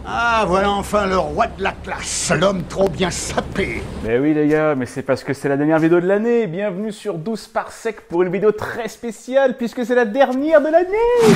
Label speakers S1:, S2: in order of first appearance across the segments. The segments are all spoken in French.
S1: Ah, voilà enfin le roi de la classe, l'homme trop bien sapé.
S2: Mais oui les gars, mais c'est parce que c'est la dernière vidéo de l'année. Bienvenue sur 12 par sec pour une vidéo très spéciale puisque c'est la dernière de l'année.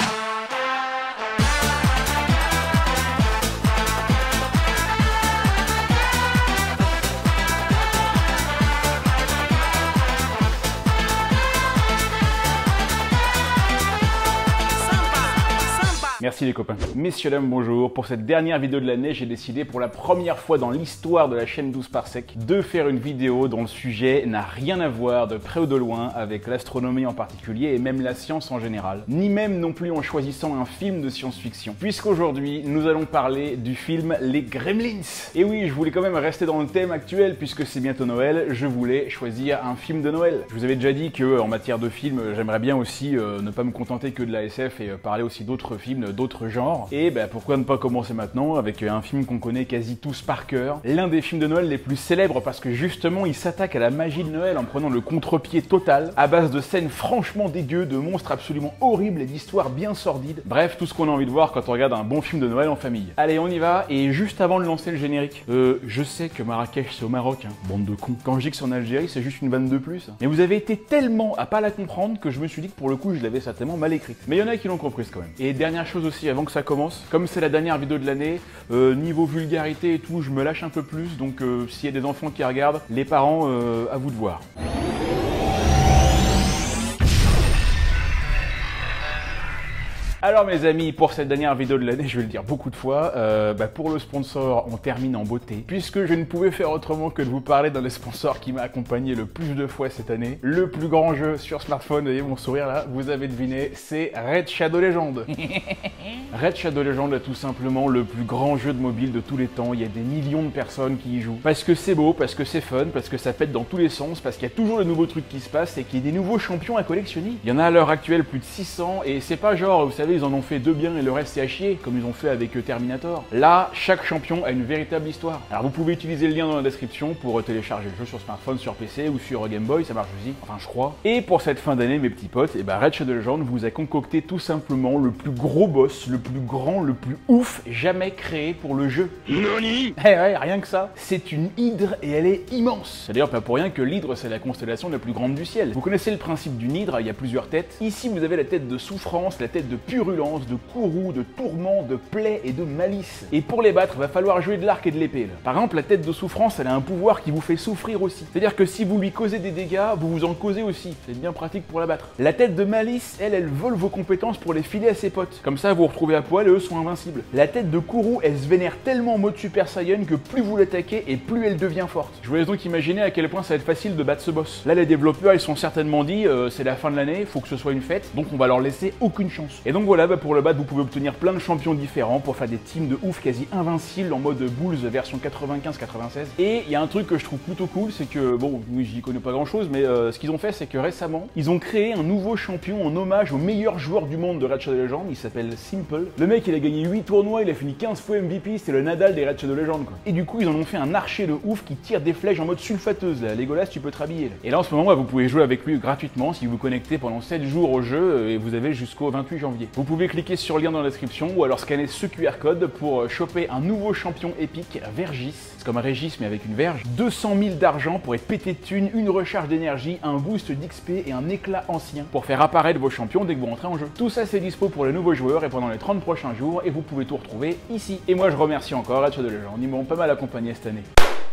S2: Merci les copains. Messieurs, dames, bonjour. Pour cette dernière vidéo de l'année, j'ai décidé pour la première fois dans l'histoire de la chaîne 12 par sec de faire une vidéo dont le sujet n'a rien à voir de près ou de loin avec l'astronomie en particulier et même la science en général, ni même non plus en choisissant un film de science-fiction. Puisqu'aujourd'hui, nous allons parler du film Les Gremlins. Et oui, je voulais quand même rester dans le thème actuel puisque c'est bientôt Noël, je voulais choisir un film de Noël. Je vous avais déjà dit que en matière de film, j'aimerais bien aussi ne pas me contenter que de la SF et parler aussi d'autres films, d'autres genres. Et ben pourquoi ne pas commencer maintenant avec un film qu'on connaît quasi tous par cœur, l'un des films de Noël les plus célèbres parce que justement il s'attaque à la magie de Noël en prenant le contre-pied total à base de scènes franchement dégueu, de monstres absolument horribles et d'histoires bien sordides. Bref, tout ce qu'on a envie de voir quand on regarde un bon film de Noël en famille. Allez, on y va, et juste avant de lancer le générique, je sais que Marrakech c'est au Maroc, hein, bande de cons. Quand je dis que c'est en Algérie, c'est juste une vanne de plus. Mais vous avez été tellement à pas la comprendre que je me suis dit que pour le coup je l'avais certainement mal écrite. Mais il y en a qui l'ont comprise quand même. Et dernière chose aussi, avant que ça commence, comme c'est la dernière vidéo de l'année, niveau vulgarité et tout, je me lâche un peu plus, donc s'il y a des enfants qui regardent, les parents, à vous de voir. Alors mes amis, pour cette dernière vidéo de l'année, je vais le dire beaucoup de fois, pour le sponsor, on termine en beauté, puisque je ne pouvais faire autrement que de vous parler d'un des sponsors qui m'a accompagné le plus de fois cette année, le plus grand jeu sur smartphone, vous voyez mon sourire là, vous avez deviné, c'est Raid Shadow Legends. Raid Shadow Legends est tout simplement le plus grand jeu de mobile de tous les temps, il y a des millions de personnes qui y jouent, parce que c'est beau, parce que c'est fun, parce que ça pète dans tous les sens, parce qu'il y a toujours de nouveaux trucs qui se passent et qu'il y a des nouveaux champions à collectionner. Il y en a à l'heure actuelle plus de 600, et c'est pas genre, vous savez, ils en ont fait deux bien et le reste c'est à chier, comme ils ont fait avec Terminator. Là, chaque champion a une véritable histoire. Alors vous pouvez utiliser le lien dans la description pour télécharger le jeu sur smartphone, sur PC ou sur Game Boy, ça marche aussi, enfin je crois. Et pour cette fin d'année, mes petits potes, Raid Shadow Legends vous a concocté tout simplement le plus gros boss, le plus grand, le plus ouf jamais créé pour le jeu. NANI? Eh ouais, rien que ça. C'est une hydre et elle est immense. C'est d'ailleurs pas pour rien que l'hydre c'est la constellation la plus grande du ciel. Vous connaissez le principe d'une hydre, il y a plusieurs têtes. Ici vous avez la tête de souffrance, la tête de purulence, de courroux, de tourment, de plaie et de malice. Et pour les battre, il va falloir jouer de l'arc et de l'épée. Par exemple, la tête de souffrance, elle a un pouvoir qui vous fait souffrir aussi. C'est-à-dire que si vous lui causez des dégâts, vous vous en causez aussi. C'est bien pratique pour la battre. La tête de malice, elle vole vos compétences pour les filer à ses potes. Comme ça, vous vous retrouvez à poil et eux sont invincibles. La tête de courroux, elle se vénère tellement en mode Super Saiyan que plus vous l'attaquez et plus elle devient forte. Je vous laisse donc imaginer à quel point ça va être facile de battre ce boss. Là, les développeurs, ils sont certainement dit, c'est la fin de l'année, faut que ce soit une fête, donc on va leur laisser aucune chance. Et donc voilà, pour le battre, vous pouvez obtenir plein de champions différents pour faire des teams de ouf quasi invincibles en mode Bulls version 95-96. Et il y a un truc que je trouve plutôt cool, c'est que, bon, oui, j'y connais pas grand chose, mais ce qu'ils ont fait, c'est que récemment, ils ont créé un nouveau champion en hommage au meilleur joueur du monde de Raid Shadow Legends, il s'appelle Simple. Le mec, il a gagné 8 tournois, il a fini 15 fois MVP, c'est le Nadal des Raid Shadow Legends, quoi. Et du coup, ils en ont fait un archer de ouf qui tire des flèches en mode sulfateuse, là. Legolas, tu peux te rhabiller, là. Et là, en ce moment, vous pouvez jouer avec lui gratuitement si vous vous connectez pendant 7 jours au jeu et vous avez jusqu'au 28 janvier. Vous pouvez cliquer sur le lien dans la description ou alors scanner ce QR code pour choper un nouveau champion épique, Vergis. C'est comme un Régis mais avec une verge. 200 000 d'argent pour être pété de thunes, une recharge d'énergie, un boost d'XP et un éclat ancien pour faire apparaître vos champions dès que vous rentrez en jeu. Tout ça c'est dispo pour les nouveaux joueurs et pendant les 30 prochains jours et vous pouvez tout retrouver ici. Et moi je remercie encore Raid Shadow Legends, ils m'ont pas mal accompagné cette année.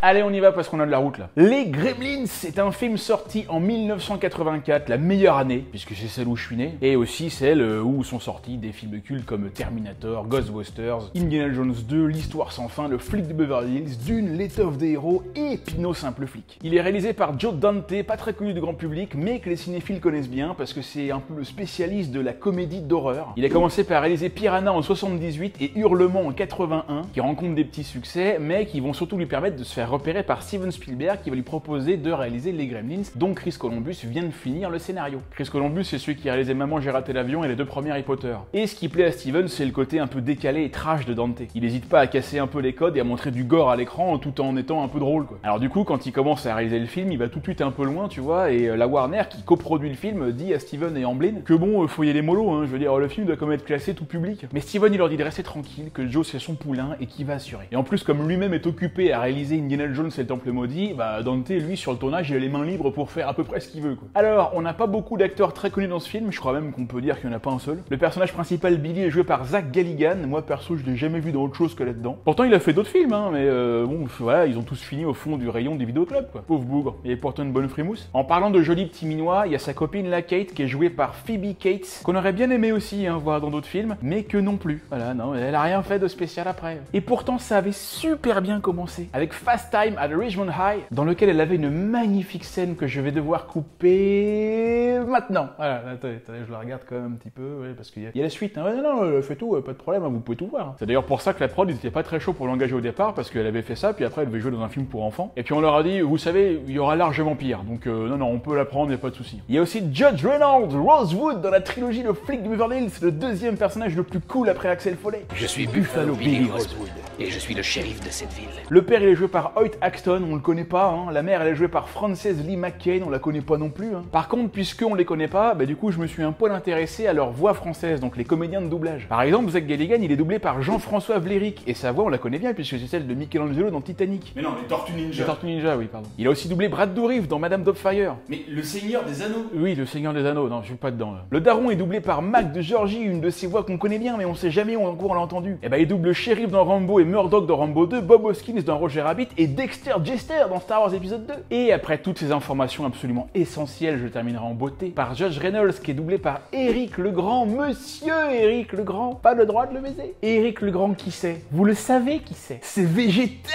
S2: Allez, on y va parce qu'on a de la route là. Les Gremlins, c'est un film sorti en 1984, la meilleure année, puisque c'est celle où je suis né, et aussi celle où sont sortis des films cultes comme Terminator, Ghostbusters, Indiana Jones 2, L'Histoire sans fin, Le Flic de Beverly Hills, Dune, L'étoffe des héros et Pinot Simple Flic. Il est réalisé par Joe Dante, pas très connu du grand public, mais que les cinéphiles connaissent bien parce que c'est un peu le spécialiste de la comédie d'horreur. Il a commencé par réaliser Piranha en 78 et Hurlement en 81, qui rencontrent des petits succès, mais qui vont surtout lui permettre de se faire repéré par Steven Spielberg qui va lui proposer de réaliser les Gremlins, dont Chris Columbus vient de finir le scénario. Chris Columbus, c'est celui qui a réalisé Maman j'ai raté l'avion et les 2 premiers Harry Potter. Et ce qui plaît à Steven, c'est le côté un peu décalé et trash de Dante. Il n'hésite pas à casser un peu les codes et à montrer du gore à l'écran tout en étant un peu drôle, quoi. Alors du coup, quand il commence à réaliser le film, il va tout de suite un peu loin, tu vois, et la Warner, qui coproduit le film, dit à Steven et Amblin que bon, faut y aller mollo, hein, je veux dire, le film doit quand même être classé tout public. Mais Steven, il leur dit de rester tranquille, que Joe c'est son poulain et qu'il va assurer. Et en plus, comme lui-même est occupé à réaliser Indiana Jones et le Temple Maudit, bah Dante, lui, sur le tournage, il a les mains libres pour faire à peu près ce qu'il veut, quoi. Alors, on n'a pas beaucoup d'acteurs très connus dans ce film, je crois même qu'on peut dire qu'il n'y en a pas un seul. Le personnage principal, Billy, est joué par Zach Galligan. Moi, perso, je l'ai jamais vu dans autre chose que là-dedans. Pourtant, il a fait d'autres films, hein, mais bon, voilà, ils ont tous fini au fond du rayon des vidéoclubs, quoi. Pauvre bougre. Il est pourtant une bonne frimousse. En parlant de jolis petits minois, il y a sa copine, la Kate, qui est jouée par Phoebe Cates, qu'on aurait bien aimé aussi, hein, voir dans d'autres films, mais que non plus. Voilà, non, elle a rien fait de spécial après. Et pourtant, ça avait super bien commencé, avec Fast Time at Richmond High, dans lequel elle avait une magnifique scène que je vais devoir couper maintenant. Voilà, attendez, je la regarde quand même un petit peu, ouais, parce qu'il y a la suite, hein. Ouais, non, fait tout, pas de problème, hein, vous pouvez tout voir. C'est d'ailleurs pour ça que la prod, ils étaient pas très chaud pour l'engager au départ, parce qu'elle avait fait ça, puis après elle devait jouer dans un film pour enfants. Et puis on leur a dit, vous savez, il y aura largement pire, donc non, on peut la prendre, y a pas de souci. Il y a aussi Judge Reynolds, Rosewood, dans la trilogie Le Flic de Beverly Hills, le deuxième personnage le plus cool après Axel Foley.
S3: Je suis Buffalo Billy Rosewood, et je suis le shérif de cette ville.
S2: Le père, il est joué par Hoyt Axton, on le connaît pas, hein. La mère, elle est jouée par Frances Lee McCain, on la connaît pas non plus, hein. Par contre, puisqu'on les connaît pas, bah du coup, je me suis un poil intéressé à leur voix française, donc les comédiens de doublage. Par exemple, Zach Galligan, il est doublé par Jean-François Vlerick, et sa voix, on la connaît bien, puisque c'est celle de Michelangelo dans Titanic.
S4: Mais non, les Tortues Ninja.
S2: Les Tortues Ninja, oui, pardon. Il a aussi doublé Brad Dourif dans Madame Doubtfire.
S4: Mais le Seigneur des Anneaux.
S2: Oui, le Seigneur des Anneaux, non, je suis pas dedans, là. Le daron est doublé par Mac de Georgie, une de ses voix qu'on connaît bien, mais on sait jamais où encore on l'a entendu. Et bah, il double Sheriff dans Rambo et Murdoch dans Rambo 2, Bob Hoskins dans Roger Rabbit et Dexter Jester dans Star Wars épisode 2. Et après toutes ces informations absolument essentielles, je terminerai en beauté par Judge Reynolds, qui est doublé par Éric Legrand, monsieur Éric Legrand, pas le droit de le baiser. Éric Legrand, qui c'est? Vous le savez qui c'est? C'est Vegeta.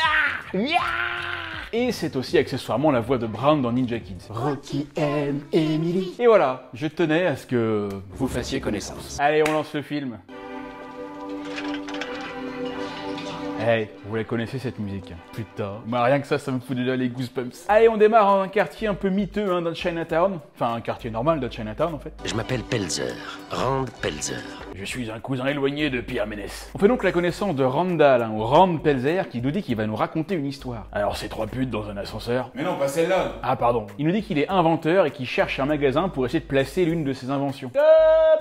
S2: Et c'est aussi accessoirement la voix de Brown dans Ninja Kids. Rocky and Emily. Et voilà, je tenais à ce que
S3: vous fassiez connaissance.
S2: Allez, on lance le film. Hey, vous la connaissez cette musique? Putain, bah rien que ça me fout déjà les goosebumps. Allez, on démarre en un quartier un peu miteux, hein, dans Chinatown. Enfin, un quartier normal de Chinatown en fait.
S3: Je m'appelle Pelzer, Rand Pelzer.
S2: Je suis un cousin éloigné de Pierre Ménès. On fait donc la connaissance de Randall, hein, ou Rand Pelzer, qui nous dit qu'il va nous raconter une histoire. Alors, c'est 3 putes dans un ascenseur.
S4: Mais non, pas celle-là.
S2: Ah pardon. Il nous dit qu'il est inventeur et qu'il cherche un magasin pour essayer de placer l'une de ses inventions.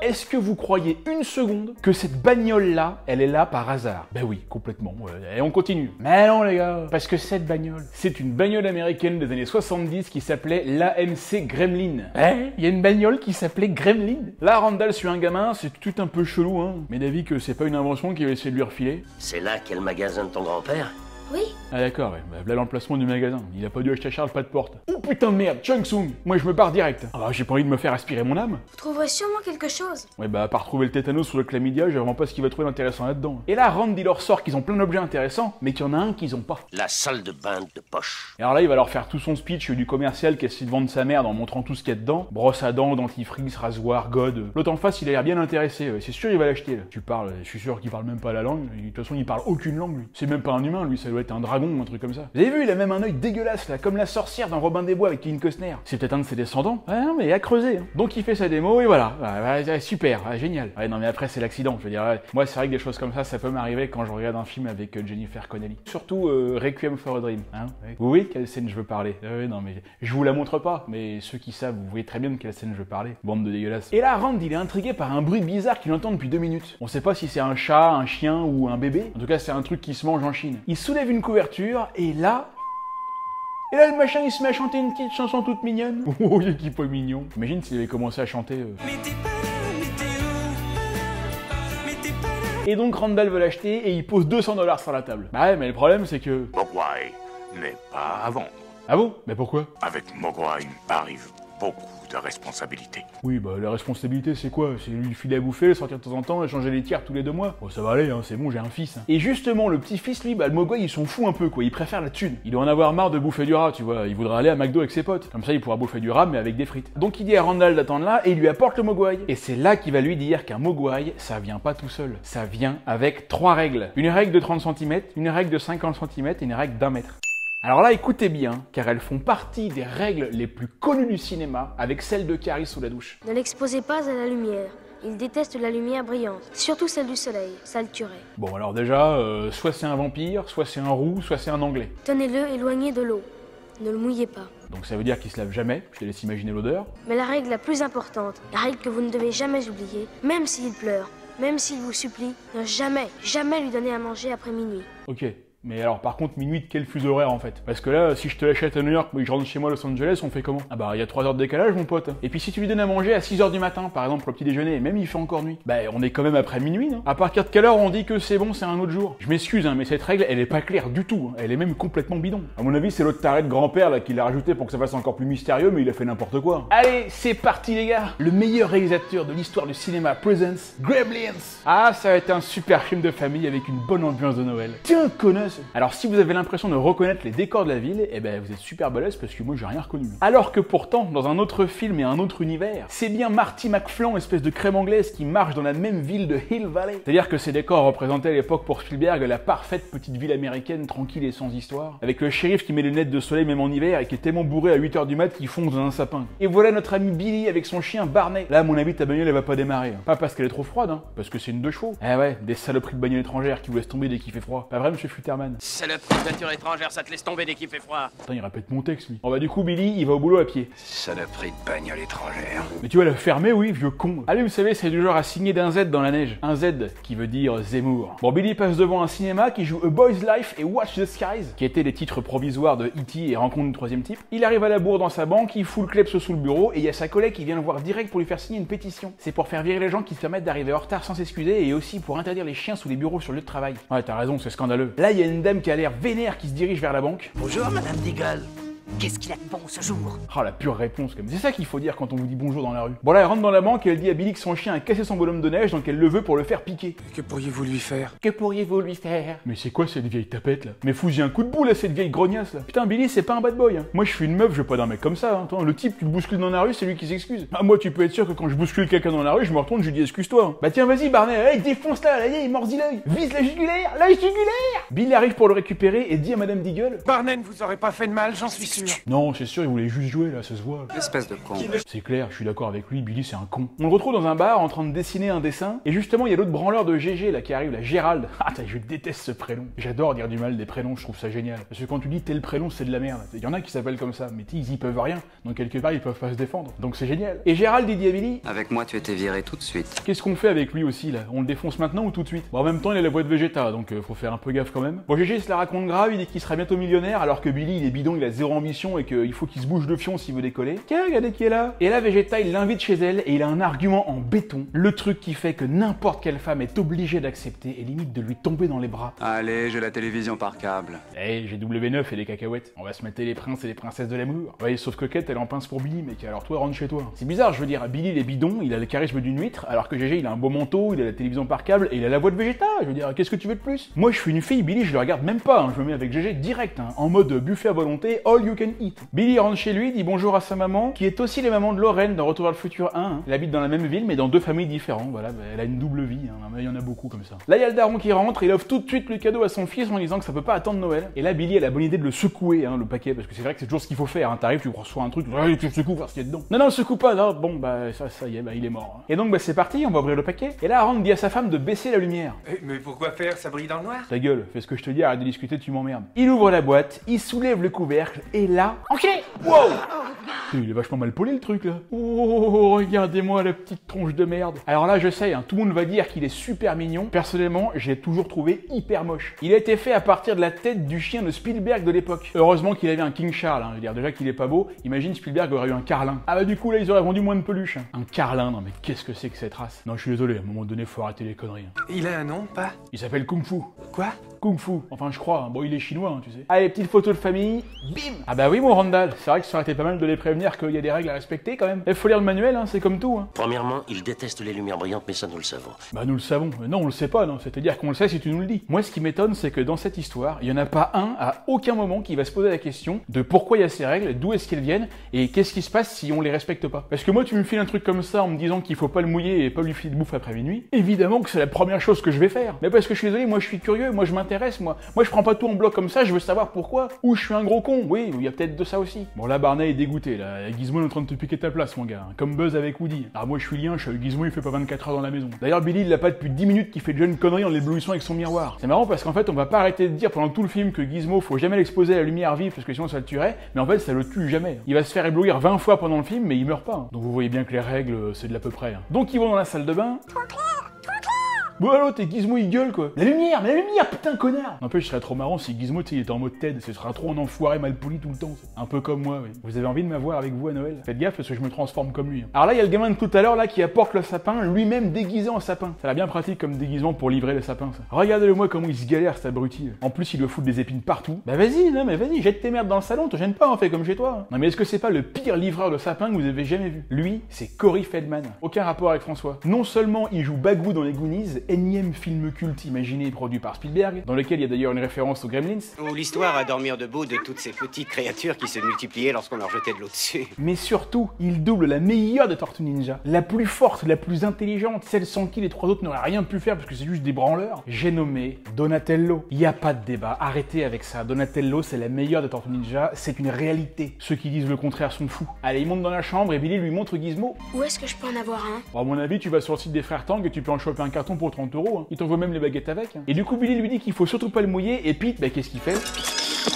S2: Est-ce que vous croyez une seconde que cette bagnole-là, elle est là par hasard? Ben oui, complètement. Ouais. Et on continue. Mais non les gars, parce que cette bagnole, c'est une bagnole américaine des années 70 qui s'appelait l'AMC Gremlin. Hein? Il y a une bagnole qui s'appelait Gremlin? Là, Randall suit un gamin, c'est tout un peu chelou, hein. Mais d'avis que c'est pas une invention qu'il va essayer de lui refiler.
S3: C'est là qu'est le magasin de ton grand-père?
S5: Oui.
S2: Ah d'accord, ouais. Bah, voilà l'emplacement du magasin. Il a pas dû acheter à Charles, pas de porte. Oh putain de merde, Chung Sung. Moi je me barre direct. Ah bah j'ai pas envie de me faire aspirer mon âme.
S5: Vous trouverez sûrement quelque chose.
S2: Ouais bah à part trouver le tétanos sur le chlamydia, j'ai vraiment pas ce qu'il va trouver d'intéressant là-dedans. Et là, Randy leur sort qu'ils ont plein d'objets intéressants, mais qu'il y en a un qu'ils ont pas.
S3: La salle de bain de poche.
S2: Et alors là, il va leur faire tout son speech du commercial qui essaie de vendre sa merde en montrant tout ce qu'il y a dedans. Brosse à dents, dentifrice, rasoir, god. L'autre en face, il a l'air bien intéressé. C'est sûr, il va l'acheter là. Tu parles, je suis sûr qu'il parle même pas la langue. De toute façon, il parle aucune langue lui. C'est même pas un humain, lui, ça doit être un dragon ou un truc comme ça. Vous avez vu, il a même un œil dégueulasse là, comme la sorcière dans Robin des Bois avec Kevin Costner. C'est peut-être un de ses descendants. Ouais, non, mais à creuser. Hein. Donc il fait sa démo et voilà. Ouais, super, génial. Ouais, non mais après c'est l'accident. Je veux dire, moi c'est vrai que des choses comme ça peut m'arriver quand je regarde un film avec Jennifer Connelly. Surtout Requiem for a Dream. Hein, ouais. Vous voyez de quelle scène je veux parler? Non mais je vous la montre pas, mais ceux qui savent, vous voyez très bien de quelle scène je veux parler. Bande de dégueulasses. Et là, Rand, il est intrigué par un bruit bizarre qu'il entend depuis 2 minutes. On sait pas si c'est un chat, un chien ou un bébé. En tout cas, c'est un truc qui se mange en Chine. Il soulève une couverture et là... Et là, le machin, il se met à chanter une petite chanson toute mignonne. Oh, il est pas mignon. Imagine s'il avait commencé à chanter... Et donc, Randall veut l'acheter et il pose $200 sur la table. Bah ouais, mais le problème, c'est que...
S6: Mogwai n'est pas à vendre.
S2: Ah bon? Mais pourquoi?
S6: Avec Mogwai arrive beaucoup de responsabilités.
S2: Oui, bah la responsabilité, c'est quoi? C'est lui filer à bouffer, le sortir de temps en temps, échanger les tiers tous les 2 mois. Bon, ça va aller, hein, c'est bon, j'ai un fils. Hein. Et justement, le petit-fils, lui, bah le Mogwai, il s'en fout un peu, quoi. Il préfère la thune. Il doit en avoir marre de bouffer du rat, tu vois. Il voudra aller à McDo avec ses potes. Comme ça, il pourra bouffer du rat, mais avec des frites. Donc, il dit à Randall d'attendre là et il lui apporte le Mogwai. Et c'est là qu'il va lui dire qu'un Mogwai, ça vient pas tout seul. Ça vient avec 3 règles. Une règle de 30 cm, une règle de 50 cm et une règle d'1 mètre. Alors là, écoutez bien, car elles font partie des règles les plus connues du cinéma, avec celle de Carrie sous la douche.
S5: Ne l'exposez pas à la lumière. Il déteste la lumière brillante, surtout celle du soleil, ça le tuerait.
S2: Bon, alors déjà, soit c'est un vampire, soit c'est un roux, soit c'est un anglais.
S5: Tenez-le éloigné de l'eau. Ne le mouillez pas.
S2: Donc ça veut dire qu'il se lave jamais, je te laisse imaginer l'odeur.
S5: Mais la règle la plus importante, la règle que vous ne devez jamais oublier, même s'il pleure, même s'il vous supplie, ne jamais lui donner à manger après minuit.
S2: Ok. Mais alors par contre minuit de quel fuseau horaire en fait? Parce que là si je te l'achète à New York mais que je rentre chez moi à Los Angeles on fait comment? Ah bah il y a 3 heures de décalage mon pote. Et puis si tu lui donnes à manger à 6 heures du matin par exemple pour le petit déjeuner et même il fait encore nuit, bah on est quand même après minuit non? À partir de quelle heure on dit que c'est bon c'est un autre jour? Je m'excuse hein, mais cette règle elle est pas claire du tout, elle est même complètement bidon. À mon avis c'est l'autre taré de grand-père là qui l'a rajouté pour que ça fasse encore plus mystérieux mais il a fait n'importe quoi. Allez c'est parti les gars. Le meilleur réalisateur de l'histoire du cinéma presents Gremlins. Ah ça va être un super film de famille avec une bonne ambiance de Noël. Tiens connasse. Alors si vous avez l'impression de reconnaître les décors de la ville, eh ben vous êtes super balèze parce que moi j'ai rien reconnu. Alors que pourtant, dans un autre film et un autre univers, c'est bien Marty McFly, espèce de crème anglaise, qui marche dans la même ville de Hill Valley. C'est-à-dire que ces décors représentaient à l'époque pour Spielberg la parfaite petite ville américaine tranquille et sans histoire, avec le shérif qui met les lunettes de soleil même en hiver et qui est tellement bourré à 8h du mat qu'il fonce dans un sapin. Et voilà notre ami Billy avec son chien Barney. Là, à mon avis, ta bagnole elle va pas démarrer. Pas parce qu'elle est trop froide, hein, parce que c'est une 2 chevaux. Eh ouais, des saloperies de bagnole étrangères qui vous laissent tomber dès qu'il fait froid. Pas vrai, monsieur Futterman?
S3: Saloperie de voiture étrangère, ça te laisse tomber dès qu'il fait froid.
S2: Putain, il répète mon texte, lui. Bon bah du coup, Billy, il va au boulot à pied.
S6: Saloperie de bagnole étrangère.
S2: Mais tu vas la fermer, oui, vieux con. Allez, vous savez, c'est du genre à signer d'un Z dans la neige. Un Z qui veut dire Zemmour. Bon, Billy passe devant un cinéma qui joue A Boy's Life et Watch the Skies, qui étaient les titres provisoires de E.T. et Rencontre du troisième type. Il arrive à la bourre dans sa banque, il fout le kleps sous le bureau et il y a sa collègue qui vient le voir direct pour lui faire signer une pétition. C'est pour faire virer les gens qui se permettent d'arriver en retard sans s'excuser et aussi pour interdire les chiens sous les bureaux sur le lieu de travail. Ouais, t'as raison, c'est scandaleux. Là, il y a une dame qui a l'air vénère qui se dirige vers la banque.
S7: Bonjour, Madame Deagle. Qu'est-ce qu'il a de bon ce jour?
S2: Oh la pure réponse comme. C'est ça qu'il faut dire quand on vous dit bonjour dans la rue. Bon là elle rentre dans la banque et elle dit à Billy que son chien a cassé son bonhomme de neige donc elle le veut pour le faire piquer.
S4: Que pourriez-vous lui faire?
S2: Que pourriez-vous lui faire? Mais c'est quoi cette vieille tapette là? Mais fous-y un coup de boule à cette vieille grognasse là. Putain Billy c'est pas un bad boy hein. Moi je suis une meuf, je veux pas d'un mec comme ça hein. Attends, le type tu le bouscules dans la rue c'est lui qui s'excuse. Ah moi tu peux être sûr que quand je bouscule quelqu'un dans la rue je me retourne je lui dis excuse-toi hein. Bah tiens vas-y Barney, hey, défonce là, il mordit l'œil. Vise la jugulaire, l'œil jugulaire. Billy arrive pour le récupérer et dit à Madame Deagle.
S4: Barney ne vous aurait pas fait de mal, j'en suis sûr.
S2: Non c'est sûr il voulait juste jouer là, ça se voit.
S7: Espèce de con.
S2: C'est clair, je suis d'accord avec lui, Billy c'est un con. On le retrouve dans un bar en train de dessiner un dessin, et justement il y a l'autre branleur de GG là qui arrive, là, Gérald. Ah je déteste ce prénom. J'adore dire du mal des prénoms, je trouve ça génial. Parce que quand tu dis tel prénom c'est de la merde. Il y en a qui s'appellent comme ça, mais ils y peuvent rien. Donc quelque part ils peuvent pas se défendre. Donc c'est génial. Et Gérald il dit à Billy.
S7: Avec moi, tu étais viré tout de suite.
S2: Qu'est-ce qu'on fait avec lui aussi là? On le défonce maintenant ou tout de suite? Bon en même temps il a la voix de Vegeta, donc faut faire un peu gaffe quand même. Bon GG il se la raconte grave, il dit qu'il sera bientôt millionnaire, alors que Billy il est bidon, il a zéro ambition et qu'il faut qu'il se bouge de fion s'il veut décoller. Tiens, regardez qui est là. Et là, Vegeta, il l'invite chez elle et il a un argument en béton. Le truc qui fait que n'importe quelle femme est obligée d'accepter et limite de lui tomber dans les bras.
S7: Allez, j'ai la télévision par câble.
S2: Eh, j'ai W9 et des cacahuètes. On va se mater les princes et les princesses de l'amour. Ouais, sauf que Kate, elle en pince pour Billy, mec. Alors toi, rentre chez toi. C'est bizarre, je veux dire, Billy, il est bidon, il a le charisme d'une huître, alors que GG, il a un beau manteau, il a la télévision par câble et il a la voix de Vegeta. Je veux dire, qu'est-ce que tu veux de plus? Moi, je suis une fille, Billy, je le regarde même pas. Hein. Je me mets avec GG direct, hein, en mode buffet à volonté, all you can eat. Billy rentre chez lui, dit bonjour à sa maman, qui est aussi les mamans de Lorraine dans Retour vers le futur 1. Hein. Elle habite dans la même ville, mais dans 2 familles différentes. Voilà, elle a une double vie. Hein. Il y en a beaucoup comme ça. Là, il y a le daron qui rentre, il offre tout de suite le cadeau à son fils en disant que ça peut pas attendre Noël. Et là, Billy a la bonne idée de le secouer, hein, le paquet, parce que c'est vrai que c'est toujours ce qu'il faut faire. Hein. T'arrives, tu reçois un truc, tu le secoues, voir ce qu'il y a dedans. Non, le secoue pas, là. Bon, bah, ça y est, bah, il est mort. Hein. Et donc, bah, c'est parti, on va ouvrir le paquet. Et là, Aaron dit à sa femme de baisser la lumière.
S4: Mais pourquoi faire? Ça brille dans le noir?
S2: Ta gueule, fais ce que je te dis, arrête de discuter, tu m'emmerdes. Il ouvre la boîte, il soulève le couvercle, et là. Ok! Wow! Il est vachement mal poli le truc là. Oh, regardez-moi la petite tronche de merde. Alors là, je sais, hein, tout le monde va dire qu'il est super mignon. Personnellement, j'ai toujours trouvé hyper moche. Il a été fait à partir de la tête du chien de Spielberg de l'époque. Heureusement qu'il avait un King Charles. Hein. Je veux dire, déjà qu'il est pas beau, imagine Spielberg aurait eu un Carlin. Ah bah du coup là, ils auraient vendu moins de peluches. Hein. Un Carlin, non mais qu'est-ce que c'est que cette race? Non, je suis désolé, à un moment donné, faut arrêter les conneries. Hein.
S4: Il a un nom, pas?
S2: Il s'appelle Kung Fu.
S4: Quoi?
S2: Kung Fu. Enfin, je crois. Hein. Bon, il est chinois, hein, tu sais. Allez, petite photo de famille. Bim! Ah bah oui, mon Randall. C'est vrai que ça aurait été pas mal de les prévenir qu'il y a des règles à respecter quand même. Il faut lire le manuel, hein, c'est comme tout. Hein.
S3: Premièrement, il déteste les lumières brillantes, mais ça nous le savons.
S2: Bah nous le savons. Mais non, on le sait pas, non. C'est-à-dire qu'on le sait si tu nous le dis. Moi, ce qui m'étonne, c'est que dans cette histoire, il y en a pas un à aucun moment qui va se poser la question de pourquoi il y a ces règles, d'où est-ce qu'elles viennent et qu'est-ce qui se passe si on les respecte pas. Parce que moi, tu me files un truc comme ça en me disant qu'il faut pas le mouiller et pas lui filer de bouffe après minuit. Évidemment que c'est la première chose que je vais faire. Mais parce que je suis désolé, moi je suis curieux, moi je m'intéresse m'intéresse, moi. Moi, je prends pas tout en bloc comme ça, je veux savoir pourquoi. Ou je suis un gros con, oui, il y a peut-être de ça aussi. Bon, là, Barney est dégoûté, là. Gizmo est en train de te piquer ta place, mon gars. Comme Buzz avec Woody. Alors moi, je suis lien, Gizmo, il fait pas 24 heures dans la maison. D'ailleurs, Billy, il l'a pas depuis 10 minutes qu'il fait déjà une connerie en l'éblouissant avec son miroir. C'est marrant parce qu'en fait, on va pas arrêter de dire pendant tout le film que Gizmo, faut jamais l'exposer à la lumière vive parce que sinon ça le tuerait, mais en fait, ça le tue jamais. Il va se faire éblouir 20 fois pendant le film, mais il meurt pas. Donc vous voyez bien que les règles, c'est de l'à peu près. Donc ils vont dans la salle de bain. Bon alors t'es Gizmo il gueule quoi. La lumière, mais la lumière, putain connard. N'empêche, ce serait trop marrant si Gizmo il était en mode Ted, ce sera trop un enfoiré mal poli tout le temps. Un peu comme moi, oui. Vous avez envie de m'avoir avec vous à Noël? Faites gaffe parce que je me transforme comme lui. Alors là, il y a le gamin de tout à l'heure là qui apporte le sapin, lui-même déguisé en sapin. Ça a l'air bien pratique comme déguisement pour livrer le sapin ça. Regardez-le moi comment il se galère cet abruti. En plus il doit foutre des épines partout. Bah vas-y, non mais vas-y, jette tes merdes dans le salon, te gêne pas, on fait comme chez toi. Non mais est-ce que c'est pas le pire livreur de sapin que vous avez jamais vu? Lui, c'est Corey Feldman. Aucun rapport avec François. Non seulement il joue Bagou dans les Goonies, énième film culte imaginé et produit par Spielberg, dans lequel il y a d'ailleurs une référence aux Gremlins.
S8: Ou l'histoire à dormir debout de toutes ces petites créatures qui se multipliaient lorsqu'on leur jetait de l'eau dessus.
S2: Mais surtout, il double la meilleure des Tortues Ninja, la plus forte, la plus intelligente, celle sans qui les trois autres n'auraient rien pu faire parce que c'est juste des branleurs. J'ai nommé Donatello. Il n'y a pas de débat, arrêtez avec ça. Donatello, c'est la meilleure des Tortues Ninja, c'est une réalité. Ceux qui disent le contraire sont fous. Allez, il monte dans la chambre et Billy lui montre Gizmo.
S5: Où est-ce que je peux en avoir un?
S2: Bon, à mon avis, tu vas sur le site des frères Tang et tu peux en choper un carton pour 30 €. Ils t'envoient même les baguettes avec. Et du coup, Billy lui dit qu'il faut surtout pas le mouiller, et Pete, bah qu'est-ce qu'il fait?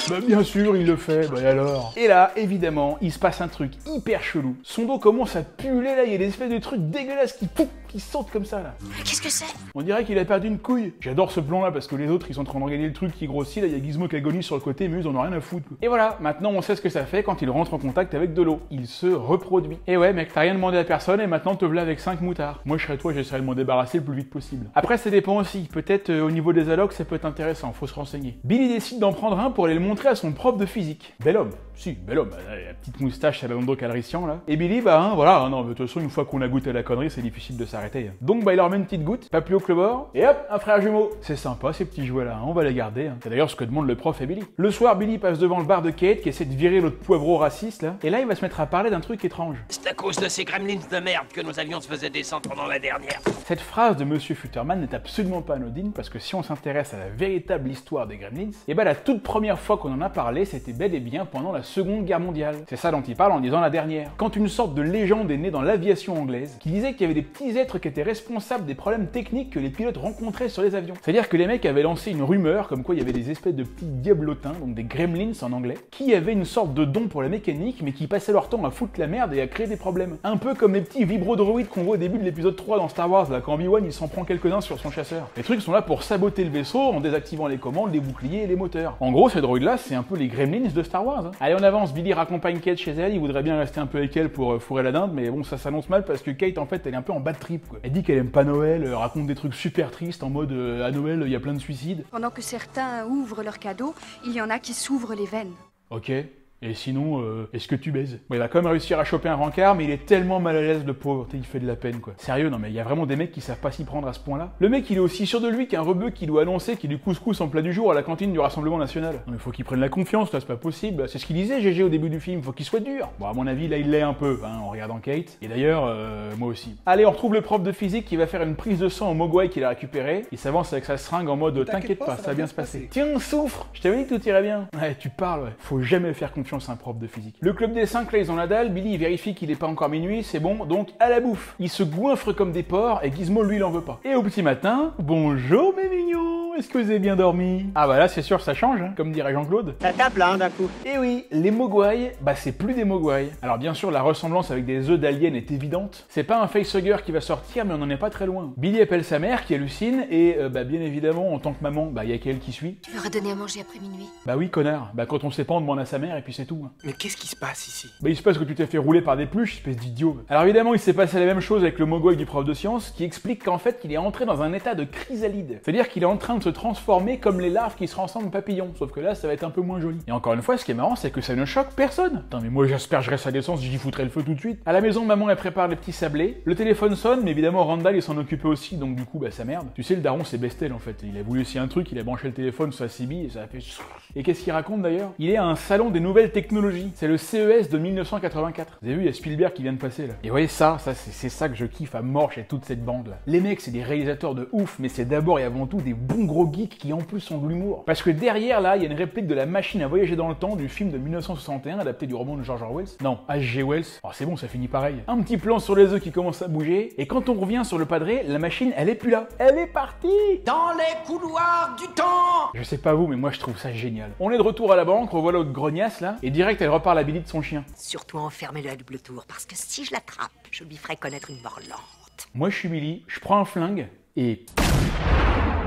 S2: Bah bien sûr, il le fait, bah alors. Et là, évidemment, il se passe un truc hyper chelou. Son dos commence à puer là, il y a des espèces de trucs dégueulasses qui sautent comme ça là.
S5: Qu'est-ce que c'est?
S2: On dirait qu'il a perdu une couille. J'adore ce plan là parce que les autres ils sont en train de regarder le truc qui grossit, là il y a Gizmo qui agonise sur le côté, mais eux ils en ont rien à foutre. Et voilà, maintenant on sait ce que ça fait quand il rentre en contact avec de l'eau. Il se reproduit. Et ouais mec, t'as rien demandé à personne et maintenant te voilà avec 5 moutards. Moi je serais toi, j'essaierais de m'en débarrasser le plus vite possible. Après ça dépend aussi, peut-être au niveau des allocs ça peut être intéressant, faut se renseigner. Billy décide d'en prendre un pour aller le montrer à son prof de physique. Bel homme. Si, bel homme, la petite moustache à la Lando Calrissian là. Et Billy, bah hein, voilà, non, de toute façon, une fois qu'on a goûté à la connerie, c'est difficile de s'arrêter. Donc bah il leur met une petite goutte, pas plus haut que le bord, et hop, un frère jumeau. C'est sympa ces petits jouets là, on va les garder. C'est d'ailleurs ce que demande le prof et Billy. Le soir, Billy passe devant le bar de Kate qui essaie de virer l'autre poivreau raciste là, et là il va se mettre à parler d'un truc étrange.
S3: C'est à cause de ces gremlins de merde que nos avions se faisaient descendre pendant la dernière.
S2: Cette phrase de Monsieur Futterman n'est absolument pas anodine parce que si on s'intéresse à la véritable histoire des gremlins, et bah la toute première fois qu'on en a parlé, c'était bel et bien pendant la Seconde Guerre mondiale. C'est ça dont il parle en disant la dernière. Quand une sorte de légende est née dans l'aviation anglaise, qui disait qu'il y avait des petits êtres qui étaient responsables des problèmes techniques que les pilotes rencontraient sur les avions. C'est-à-dire que les mecs avaient lancé une rumeur comme quoi il y avait des espèces de petits diablotins, donc des gremlins en anglais, qui avaient une sorte de don pour la mécanique, mais qui passaient leur temps à foutre la merde et à créer des problèmes. Un peu comme les petits vibrodroïdes qu'on voit au début de l'épisode 3 dans Star Wars, là, quand Obi-Wan il s'en prend quelques-uns sur son chasseur. Les trucs sont là pour saboter le vaisseau en désactivant les commandes, les boucliers et les moteurs. En gros, ces droïdes-là, c'est un peu les gremlins de Star Wars. Hein. Allez, on avance, Billy raccompagne Kate chez elle, il voudrait bien rester un peu avec elle pour fourrer la dinde, mais bon, ça s'annonce mal parce que Kate, en fait, elle est un peu en bad trip, quoi. Elle dit qu'elle aime pas Noël, raconte des trucs super tristes en mode à Noël, il y a plein de suicides.
S9: Pendant que certains ouvrent leurs cadeaux, il y en a qui s'ouvrent les veines.
S2: Ok. Et sinon, est-ce que tu baises? Bon, il va quand même réussir à choper un rencard, mais il est tellement mal à l'aise, le pauvre, il fait de la peine, quoi. Sérieux, non mais il y a vraiment des mecs qui savent pas s'y prendre à ce point-là. Le mec, il est aussi sûr de lui qu'un rebeu qui doit annoncer qu'il y a du couscous en plat du jour à la cantine du Rassemblement National. Non mais faut qu'il prenne la confiance, là, c'est pas possible. C'est ce qu'il disait, GG, au début du film, faut qu'il soit dur. Bon, à mon avis, là, il l'est un peu, hein, en regardant Kate. Et d'ailleurs, moi aussi. Allez, on retrouve le prof de physique qui va faire une prise de sang au Mogwai qu'il a récupéré. Il s'avance avec sa seringue en mode t'inquiète pas, ça va bien se passer. Tiens, souffre! Je t'avais dit que tout irait bien. Ouais, tu parles, ouais. Faut jamais faire confiance à un prof de physique. Le club des 5, là, ils ont la dalle. Billy, il vérifie qu'il est pas encore minuit, c'est bon, donc à la bouffe. Il se goinfre comme des porcs et Gizmo, lui, il en veut pas. Et au petit matin, bonjour mes mignons, est-ce que vous avez bien dormi? Ah bah là, c'est sûr, ça change, hein, comme dirait Jean-Claude.
S8: Ça tape là, d'un coup.
S2: Et oui, les Mogwai, bah c'est plus des Mogwai. Alors bien sûr, la ressemblance avec des œufs d'aliens est évidente. C'est pas un facehugger qui va sortir, mais on en est pas très loin. Billy appelle sa mère qui hallucine et bah bien évidemment, en tant que maman, bah y a qu'elle qui suit.
S5: Tu leur as donné à manger après minuit?
S2: Bah oui, connard. Bah quand on sait pas, on demande à sa mère et puis c'est tout. Hein.
S4: Mais qu'est-ce qui se passe ici?
S2: Bah il se passe que tu t'es fait rouler par des pluches, espèce d'idiot. Alors évidemment, il s'est passé la même chose avec le Mogwai du prof de sciences, qui explique qu'en fait, il est entré dans un état de chrysalide. C'est-à-dire qu'il est en train de se transformer comme les larves qui se transforment en papillons, sauf que là, ça va être un peu moins joli. Et encore une fois, ce qui est marrant, c'est que ça ne choque personne. Attends, mais moi j'espère que je reste à l'essence, j'y foutrais le feu tout de suite. À la maison, maman, elle prépare les petits sablés. Le téléphone sonne, mais évidemment, Randall, il s'en occupait aussi, donc du coup, bah ça merde. Tu sais, le daron, c'est Bestel en fait. Il a voulu essayer un truc, il a branché le téléphone sur sa CB et ça a fait... Et qu'est-ce qu'il raconte d'ailleurs? Il est à un salon des nouvelles technologies. C'est le CES de 1984. Vous avez vu, il y a Spielberg qui vient de passer là. Et ouais, c'est ça que je kiffe à mort chez toute cette bande là. Les mecs, c'est des réalisateurs de ouf, mais c'est d'abord et avant tout des bons gros geeks qui en plus ont de l'humour. Parce que derrière là, il y a une réplique de la machine à voyager dans le temps du film de 1961 adapté du roman de George Orwell. Non, H.G. Wells. Oh, c'est bon, ça finit pareil. Un petit plan sur les œufs qui commencent à bouger et quand on revient sur le padré, la machine, elle est plus là. Elle est partie
S3: Dans les couloirs du temps.
S2: Je sais pas vous, mais moi je trouve ça génial. On est de retour à la banque, revoilà l'autre grognasse là, et direct elle reparle à Billy de son chien.
S10: Surtout enfermez-le à double tour, parce que si je l'attrape, je lui ferai connaître une mort lente.
S2: Moi je suis Billy, je prends un flingue et...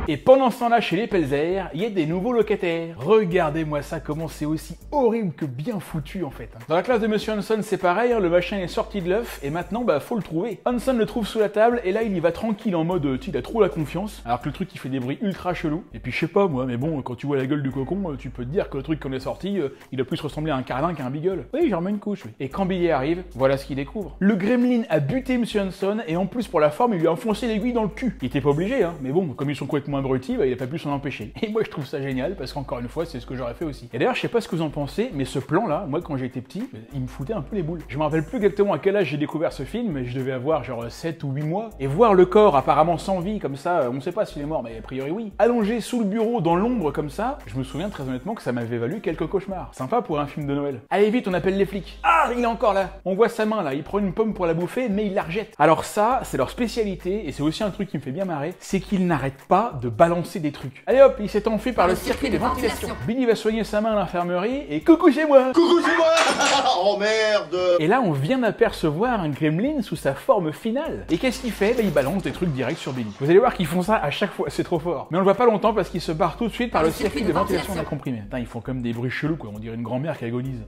S2: Et pendant ce temps-là, chez les Pelzer, il y a des nouveaux locataires. Regardez-moi ça, comment c'est aussi horrible que bien foutu en fait. Dans la classe de Monsieur Hanson, c'est pareil, hein, le machin est sorti de l'œuf et maintenant, bah faut le trouver. Hanson le trouve sous la table et là il y va tranquille en mode, il a trop la confiance, alors que le truc il fait des bruits ultra chelous. Et puis je sais pas moi, mais bon, quand tu vois la gueule du cocon, tu peux te dire que le truc qu'on est sorti, il a plus ressemblé à un cardin qu'à un beagle. Oui, j'en remets une couche, oui. Et quand Billy arrive, voilà ce qu'il découvre. Le gremlin a buté Monsieur Hanson et en plus pour la forme, il lui a enfoncé l'aiguille dans le cul. Il était pas obligé, hein, mais bon, comme ils sont complètement abrutis, bah, il a pas pu s'en empêcher. Et moi je trouve ça génial parce qu'encore une fois c'est ce que j'aurais fait aussi. Et d'ailleurs je sais pas ce que vous en pensez, mais ce plan là, moi quand j'étais petit, il me foutait un peu les boules. Je me rappelle plus exactement à quel âge j'ai découvert ce film, mais je devais avoir genre 7 ou 8 mois. Et voir le corps apparemment sans vie comme ça, on sait pas s'il est mort, mais a priori oui, allongé sous le bureau dans l'ombre comme ça, je me souviens très honnêtement que ça m'avait valu quelques cauchemars. Sympa pour un film de Noël. Allez vite, on appelle les flics. Ah, il est encore là. On voit sa main là, il prend une pomme pour la bouffer, mais il la rejette. Alors ça, c'est leur spécialité, et c'est aussi un truc qui me fait bien marrer, c'est qu'ils n'arrêtent pas de balancer des trucs. Allez hop, il s'est enfui par le circuit de ventilation. Billy va soigner sa main à l'infirmerie et coucou chez moi.
S1: Coucou chez moi. Oh merde.
S2: Et là, on vient d'apercevoir un gremlin sous sa forme finale. Et qu'est-ce qu'il fait? Bah, il balance des trucs directs sur Billy. Vous allez voir qu'ils font ça à chaque fois, c'est trop fort. Mais on le voit pas longtemps parce qu'il se barre tout de suite par le circuit de ventilation d'un comprimé. Putain, ils font comme des bruits chelous quoi, on dirait une grand-mère qui agonise.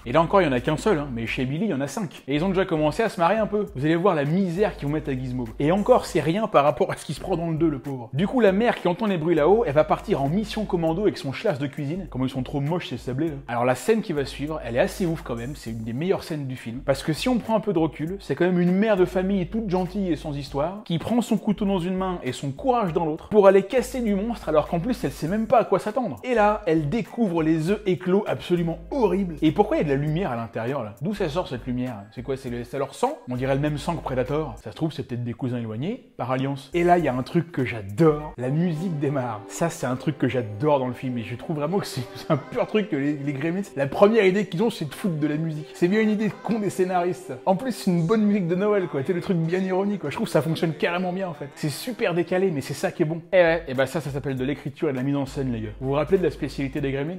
S2: Et là encore, il y en a qu'un seul, hein, mais chez Billy, il y en a 5. Et ils ont déjà commencé à se marrer un peu. Vous allez voir la misère qu'ils vont mettre à Gizmo. Et encore, c'est rien par rapport à ce qui se prend dans le 2, le pauvre. Du coup, la mère qui entend les bruits là-haut, elle va partir en mission commando avec son schlass de cuisine. Comme ils sont trop moches, ces sablés là. Alors la scène qui va suivre, elle est assez ouf quand même. C'est une des meilleures scènes du film. Parce que si on prend un peu de recul, c'est quand même une mère de famille toute gentille et sans histoire, qui prend son couteau dans une main et son courage dans l'autre, pour aller casser du monstre, alors qu'en plus, elle sait même pas à quoi s'attendre. Et là, elle découvre les œufs éclos absolument horribles. Et pourquoi il y a de la lumière à l'intérieur? D'où ça sort cette lumière? C'est quoi? C'est leur sang? On dirait le même sang que Predator. Ça se trouve, c'est peut-être des cousins éloignés, par alliance. Et là, il y a un truc que j'adore. La musique démarre. Ça, c'est un truc que j'adore dans le film. Et je trouve vraiment que c'est un pur truc que les Gremlins, la première idée qu'ils ont, c'est de foutre de la musique. C'est bien une idée de con des scénaristes. En plus, c'est une bonne musique de Noël, quoi. C'est le truc bien ironique, quoi. Je trouve que ça fonctionne carrément bien, en fait. C'est super décalé, mais c'est ça qui est bon. Et ouais, et bah ça s'appelle de l'écriture et de la mise en scène, les gars. Vous vous rappelez de la spécialité des Gremlins?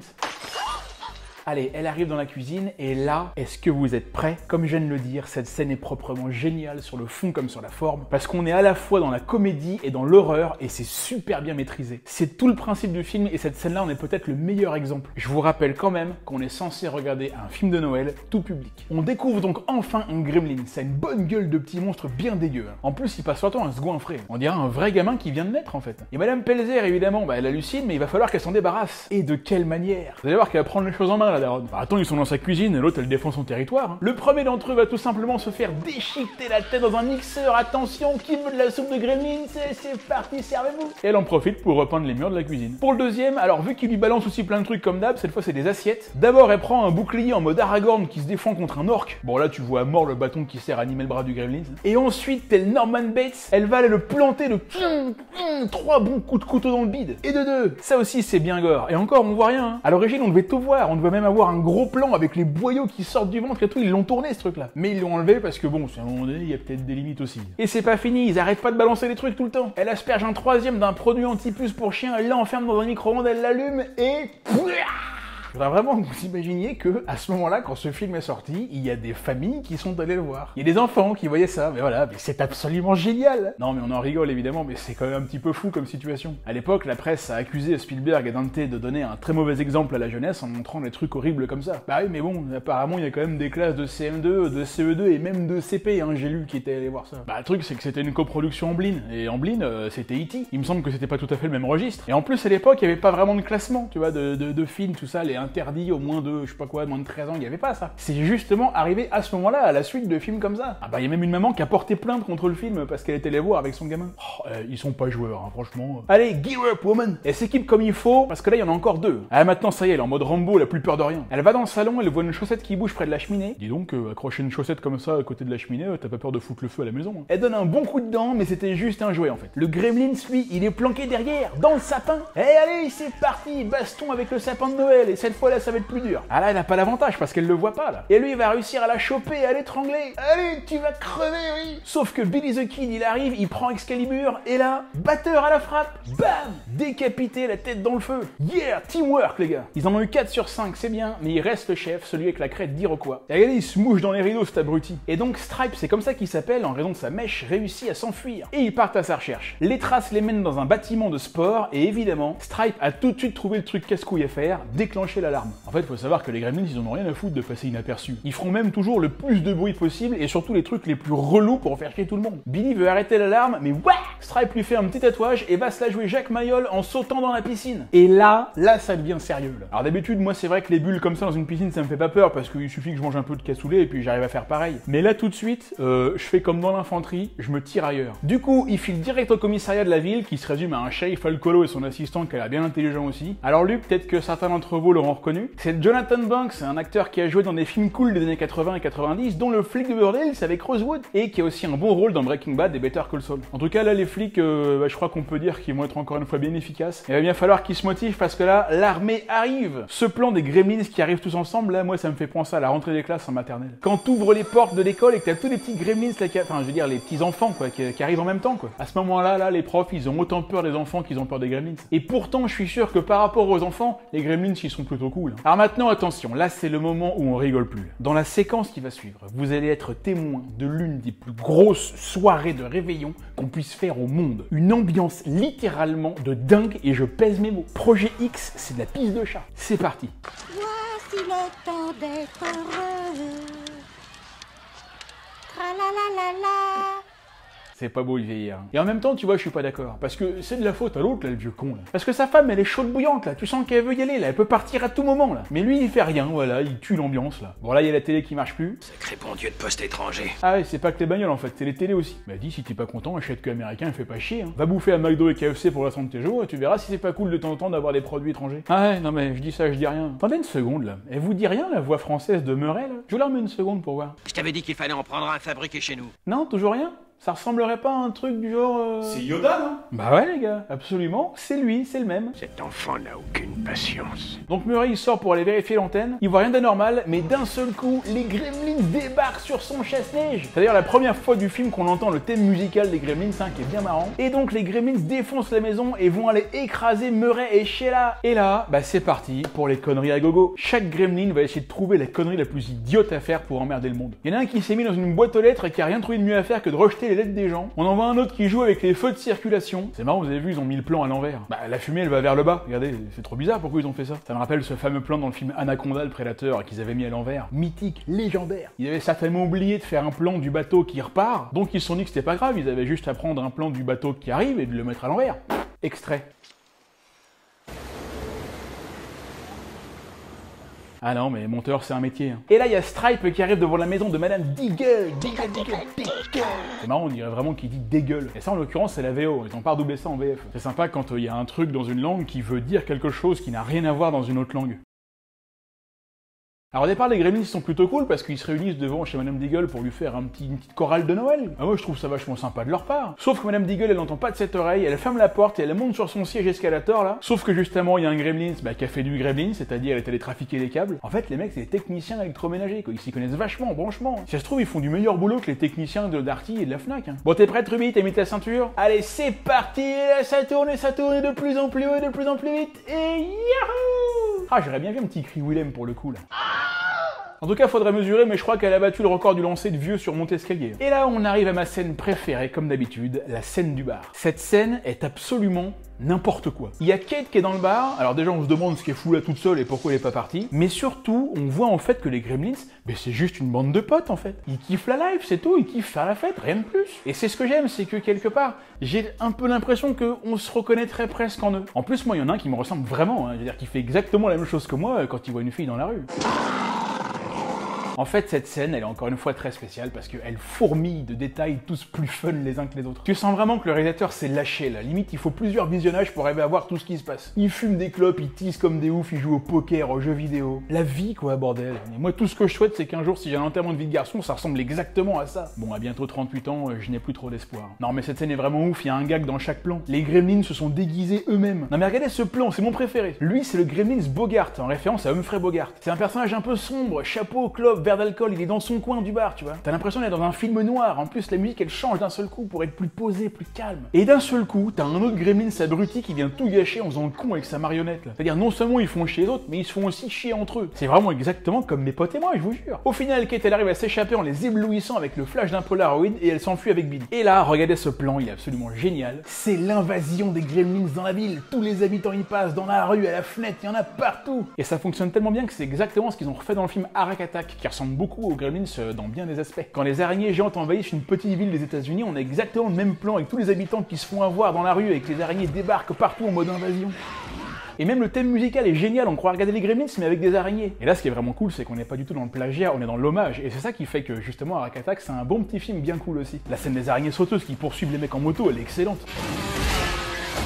S2: Allez, elle arrive dans la cuisine et là, est-ce que vous êtes prêts? Comme je viens de le dire, cette scène est proprement géniale sur le fond comme sur la forme parce qu'on est à la fois dans la comédie et dans l'horreur et c'est super bien maîtrisé. C'est tout le principe du film et cette scène-là en est peut-être le meilleur exemple. Je vous rappelle quand même qu'on est censé regarder un film de Noël tout public. On découvre donc enfin un gremlin. Ça a une bonne gueule de petit monstre bien dégueu. En plus, il passe son temps à se goinfrer. On dirait un vrai gamin qui vient de naître en fait. Et Madame Pelzer, évidemment, bah, elle hallucine, mais il va falloir qu'elle s'en débarrasse. Et de quelle manière? Vous allez voir qu'elle va prendre les choses en main, la daronne. Bah, attends, ils sont dans sa cuisine, l'autre elle défend son territoire. Hein. Le premier d'entre eux va tout simplement se faire déchiqueter la tête dans un mixeur. Attention, qui veut de la soupe de gremlin? C'est parti, servez-vous. Et elle en profite pour repeindre les murs de la cuisine. Pour le deuxième, alors vu qu'il lui balance aussi plein de trucs comme d'hab, cette fois c'est des assiettes. D'abord, elle prend un bouclier en mode Aragorn qui se défend contre un orc. Bon là, tu vois à mort le bâton qui sert à animer le bras du gremlin. Et ensuite, tel Norman Bates, elle va aller le planter de 3 bons coups de couteau dans le bide. Et de 2. Ça aussi, c'est bien gore. Et encore, on voit rien. Hein. À l'origine, on devait tout voir. On devait même avoir un gros plan avec les boyaux qui sortent du ventre et tout. Ils l'ont tourné ce truc-là. Mais ils l'ont enlevé parce que bon, à un moment donné, il y a peut-être des limites aussi. Et c'est pas fini. Ils arrêtent pas de balancer des trucs tout le temps. Elle asperge un troisième d'un produit anti-puce pour chien. Elle l'enferme dans un micro-ondes. Elle l'allume et... Je voudrais vraiment que vous imaginiez que, à ce moment-là, quand ce film est sorti, il y a des familles qui sont allées le voir. Il y a des enfants qui voyaient ça, mais voilà, mais c'est absolument génial. Non, mais on en rigole évidemment, mais c'est quand même un petit peu fou comme situation. À l'époque, la presse a accusé Spielberg et Dante de donner un très mauvais exemple à la jeunesse en montrant des trucs horribles comme ça. Bah oui, mais bon, apparemment, il y a quand même des classes de CM2, de CE2 et même de CP, hein, j'ai lu, qui étaient allés voir ça. Bah le truc, c'est que c'était une coproduction Amblin, et Amblin, c'était E.T. Il me semble que c'était pas tout à fait le même registre. Et en plus, à l'époque, il y avait pas vraiment de classement, tu vois, de films, tout ça, interdit au moins de, je sais pas quoi, moins de 13 ans, il y avait pas ça. C'est justement arrivé à ce moment-là, à la suite de films comme ça. Ah bah il y a même une maman qui a porté plainte contre le film parce qu'elle était allée voir avec son gamin. Oh, ils sont pas joueurs, hein, franchement. Allez, gear up woman. Elle s'équipe comme il faut, parce que là il y en a encore deux. Ah maintenant ça y est, elle est en mode Rambo, elle a plus peur de rien. Elle va dans le salon, elle voit une chaussette qui bouge près de la cheminée. Dis donc, accrocher une chaussette comme ça à côté de la cheminée, t'as pas peur de foutre le feu à la maison, hein. Elle donne un bon coup de dent, mais c'était juste un jouet en fait. Le Gremlins, lui, il est planqué derrière, dans le sapin. Eh allez, c'est parti, baston avec le sapin de Noël, et cette fois là ça va être plus dur. Ah là, elle a pas l'avantage parce qu'elle le voit pas là. Et lui, il va réussir à la choper et à l'étrangler. Allez, tu vas crever, oui. Sauf que Billy the Kid, il arrive, il prend Excalibur, et là, batteur à la frappe, bam, décapité, la tête dans le feu. Yeah, teamwork les gars. Ils en ont eu 4 sur 5, c'est bien, mais il reste le chef, celui avec la crête d'Iroquois. Et regardez, il se mouche dans les rideaux, cet abruti. Et donc Stripe, c'est comme ça qu'il s'appelle, en raison de sa mèche, réussit à s'enfuir. Et ils partent à sa recherche. Les traces les mènent dans un bâtiment de sport, et évidemment, Stripe a tout de suite trouvé le truc casse-couille à faire, déclencher l'alarme. En fait, faut savoir que les Gremlins, ils en ont rien à foutre de passer inaperçus. Ils feront même toujours le plus de bruit possible, et surtout les trucs les plus relous pour faire chier tout le monde. Billy veut arrêter l'alarme, mais ouais, Stripe lui fait un petit tatouage et va se la jouer Jacques Mayol en sautant dans la piscine. Et là ça devient sérieux là. Alors d'habitude, moi c'est vrai que les bulles comme ça dans une piscine, ça me fait pas peur parce qu'il suffit que je mange un peu de cassoulet et puis j'arrive à faire pareil. Mais là tout de suite, je fais comme dans l'infanterie, je me tire ailleurs. Du coup, il file direct au commissariat de la ville qui se résume à un shérif alcoolo et son assistant qui a l'air bien intelligent aussi. Alors lui, peut-être que certains d'entre vous l'auront reconnu, c'est Jonathan Banks, un acteur qui a joué dans des films cool des années 80 et 90, dont Le Flic de Beverly Hills avec Rosewood et qui a aussi un bon rôle dans Breaking Bad et Better Call Saul. En tout cas là, les flics, je crois qu'on peut dire qu'ils vont être encore une fois bien efficaces. Il va bien falloir qu'ils se motivent parce que là, l'armée arrive. Ce plan des Gremlins qui arrivent tous ensemble, là, moi, ça me fait penser à la rentrée des classes en maternelle. Quand t'ouvres les portes de l'école et que t'as tous les petits Gremlins, là, enfin, je veux dire, les petits enfants, quoi, qui arrivent en même temps, quoi. À ce moment-là, là, les profs, ils ont autant peur des enfants qu'ils ont peur des Gremlins. Et pourtant, je suis sûr que par rapport aux enfants, les Gremlins, ils sont plutôt cool. Alors maintenant, attention, là, c'est le moment où on rigole plus. Dans la séquence qui va suivre, vous allez être témoin de l'une des plus grosses soirées de réveillon qu'on puisse faire au monde. Une ambiance littéralement de dingue, et je pèse mes mots. Projet X, c'est de la pisse de chat. C'est parti.
S11: Voici le temps d'être heureux. Tra-la-la-la-la.
S2: C'est pas beau le vieillir. Et en même temps, tu vois, je suis pas d'accord. Parce que c'est de la faute à l'autre, là, le vieux con, là. Parce que sa femme, elle est chaude bouillante, là. Tu sens qu'elle veut y aller, là. Elle peut partir à tout moment, là. Mais lui, il fait rien, voilà. Il tue l'ambiance, là. Bon, là, il y a la télé qui marche plus.
S3: Sacré bon Dieu de poste étranger.
S2: Ah ouais, c'est pas que les bagnoles, en fait. C'est les télés aussi. Bah, dis, si t'es pas content, achète que américain, il fait pas chier, hein. Va bouffer à McDo et KFC pour la santé de tes jours, et tu verras si c'est pas cool de temps en temps d'avoir des produits étrangers. Ah ouais, non, mais je dis ça, je dis rien. Attendez une seconde, là. Elle vous dit rien, la voix française de Murray, là? Je vous la remets une seconde pour voir.
S3: Je t'avais dit qu'il fallait en prendre un fabriqué chez nous.
S2: Non, toujours rien? Ça ressemblerait pas à un truc du genre...
S1: C'est Yoda, non?
S2: Bah ouais les gars, absolument, c'est lui, c'est le même.
S6: Cet enfant n'a aucune patience.
S2: Donc Murray il sort pour aller vérifier l'antenne, il voit rien d'anormal, mais d'un seul coup, les Gremlins débarquent sur son chasse-neige. C'est d'ailleurs la première fois du film qu'on entend le thème musical des Gremlins, hein, qui est bien marrant. Et donc les Gremlins défoncent la maison et vont aller écraser Murray et Sheila. Et là, bah c'est parti pour les conneries à gogo. Chaque Gremlin va essayer de trouver la connerie la plus idiote à faire pour emmerder le monde. Il y en a un qui s'est mis dans une boîte aux lettres et qui a rien trouvé de mieux à faire que de rejeter les lettres des gens. On en voit un autre qui joue avec les feux de circulation. C'est marrant, vous avez vu, ils ont mis le plan à l'envers. Bah la fumée elle va vers le bas. Regardez, c'est trop bizarre, pourquoi ils ont fait ça? Ça me rappelle ce fameux plan dans le film Anaconda, le prédateur, qu'ils avaient mis à l'envers. Mythique, légendaire. Ils avaient certainement oublié de faire un plan du bateau qui repart, donc ils se sont dit que c'était pas grave, ils avaient juste à prendre un plan du bateau qui arrive et de le mettre à l'envers. Extrait. Ah non, mais monteur, c'est un métier. Hein. Et là, il y a Stripe qui arrive devant la maison de Madame Deagle. C'est marrant, on dirait vraiment qu'il dit dégueule. Et ça, en l'occurrence, c'est la VO. Ils ont pas redoublé ça en VF. C'est sympa quand il y a un truc dans une langue qui veut dire quelque chose qui n'a rien à voir dans une autre langue. Alors au départ, les Gremlins sont plutôt cool parce qu'ils se réunissent devant chez Madame Deagle pour lui faire une petite chorale de Noël. Ah moi je trouve ça vachement sympa de leur part. Sauf que Madame Deagle elle n'entend pas de cette oreille, elle ferme la porte et elle monte sur son siège escalator là. Sauf que justement il y a un Gremlins qui a fait du Gremlins, c'est-à-dire elle est allée trafiquer les câbles. En fait les mecs c'est des techniciens électroménagers quoi, ils s'y connaissent vachement en branchement. Si ça se trouve ils font du meilleur boulot que les techniciens de Darty et de la Fnac. Hein. Bon t'es prête Ruby, t'as mis ta ceinture? Allez c'est parti, ça tourne de plus en plus haut et de plus en plus vite et yahoo! Ah j'aurais bien vu un petit cri Willem pour le coup là. En tout cas, faudrait mesurer, mais je crois qu'elle a battu le record du lancer de vieux sur monte-escalier. Et là, on arrive à ma scène préférée, comme d'habitude, la scène du bar. Cette scène est absolument n'importe quoi. Il y a Kate qui est dans le bar, alors déjà on se demande ce qu'elle fout là toute seule et pourquoi elle est pas partie, mais surtout on voit en fait que les Gremlins, c'est juste une bande de potes en fait. Ils kiffent la life, c'est tout, ils kiffent faire la fête, rien de plus. Et c'est ce que j'aime, c'est que quelque part, j'ai un peu l'impression qu'on se reconnaîtrait presque en eux. En plus moi il y en a un qui me ressemble vraiment, je veux dire qui fait exactement la même chose que moi quand il voit une fille dans la rue. En fait, cette scène, elle est encore une fois très spéciale parce qu'elle fourmille de détails tous plus fun les uns que les autres. Tu sens vraiment que le réalisateur s'est lâché là. Limite, il faut plusieurs visionnages pour arriver à voir tout ce qui se passe. Il fume des clopes, il tisse comme des oufs, il joue au poker, aux jeux vidéo. La vie, quoi, bordel. Et moi, tout ce que je souhaite, c'est qu'un jour, si j'ai un enterrement de vie de garçon, ça ressemble exactement à ça. Bon, à bientôt 38 ans, je n'ai plus trop d'espoir. Non, mais cette scène est vraiment ouf, il y a un gag dans chaque plan. Les Gremlins se sont déguisés eux-mêmes. Non, mais regardez ce plan, c'est mon préféré. Lui, c'est le Gremlins Bogart, en référence à Humphrey Bogart. C'est un personnage un peu sombre, chapeau, clope, verre d'alcool, il est dans son coin du bar, tu vois. T'as l'impression d'être dans un film noir. En plus, la musique, elle change d'un seul coup pour être plus posée, plus calme. Et d'un seul coup, t'as un autre Gremlins abruti qui vient tout gâcher en faisant le con avec sa marionnette, là. C'est-à-dire, non seulement ils font chier les autres, mais ils se font aussi chier entre eux. C'est vraiment exactement comme mes potes et moi, je vous jure. Au final, Kate, elle arrive à s'échapper en les éblouissant avec le flash d'un Polaroid et elle s'enfuit avec Billy. Et là, regardez ce plan, il est absolument génial. C'est l'invasion des Gremlins dans la ville. Tous les habitants y passent, dans la rue, à la fenêtre, il y en a partout. Et ça fonctionne tellement bien que c'est exactement ce qu'ils ont refait dans le film Arak Attack, qui ressemble beaucoup aux Gremlins dans bien des aspects. Quand les araignées géantes envahissent une petite ville des États-Unis, on a exactement le même plan avec tous les habitants qui se font avoir dans la rue et que les araignées débarquent partout en mode invasion. Et même le thème musical est génial, on croit regarder les Gremlins mais avec des araignées. Et là ce qui est vraiment cool, c'est qu'on n'est pas du tout dans le plagiat, on est dans l'hommage. Et c'est ça qui fait que justement Arak Attack, c'est un bon petit film bien cool aussi. La scène des araignées sauteuses qui poursuivent les mecs en moto, elle est excellente.